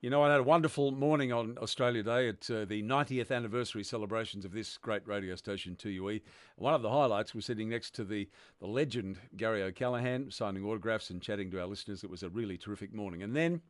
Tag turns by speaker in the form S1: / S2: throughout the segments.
S1: You know, I had a wonderful morning on Australia Day at the 90th anniversary celebrations of this great radio station, 2UE. One of the highlights was sitting next to the legend Gary O'Callaghan, signing autographs and chatting to our listeners. It was a really terrific morning. And then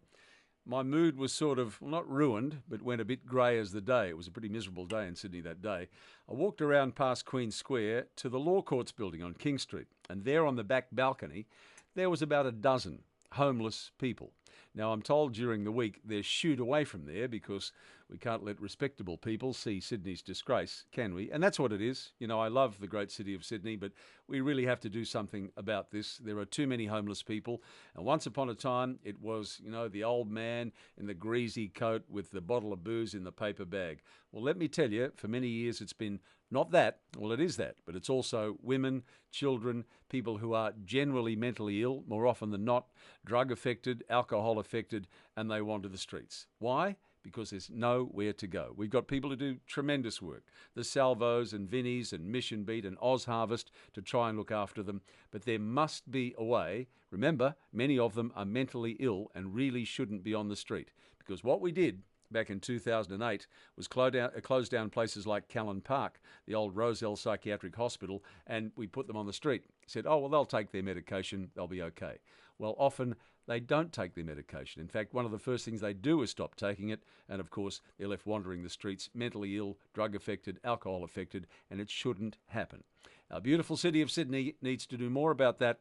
S1: my mood was sort of, well, not ruined, but went a bit grey as the day. It was a pretty miserable day in Sydney that day. I walked around past Queen Square to the Law Courts building on King Street, and there on the back balcony, there was about a dozen homeless people. Now, I'm told during the week they're shooed away from there because we can't let respectable people see Sydney's disgrace, can we? And that's what it is. You know, I love the great city of Sydney, but we really have to do something about this. There are too many homeless people. And once upon a time, it was, you know, the old man in the greasy coat with the bottle of booze in the paper bag. Well, let me tell you, for many years it's been not that, well, it is that, but it's also women, children, people who are generally mentally ill, more often than not, drug affected, alcohol affected, and they wander the streets. Why? Because there's nowhere to go. We've got people who do tremendous work, the Salvos and Vinnies and Mission Beat and Oz Harvest, to try and look after them. But there must be a way. Remember, many of them are mentally ill and really shouldn't be on the street. Because what we did back in 2008 was close down places like Callan Park, the old Rozelle Psychiatric Hospital, and we put them on the street. Said, oh, well, they'll take their medication, they'll be okay. Well, often they don't take their medication. In fact, one of the first things they do is stop taking it, and of course, they're left wandering the streets, mentally ill, drug affected, alcohol affected, and it shouldn't happen. Our beautiful city of Sydney needs to do more about that,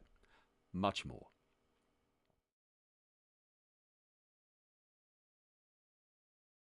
S1: much more.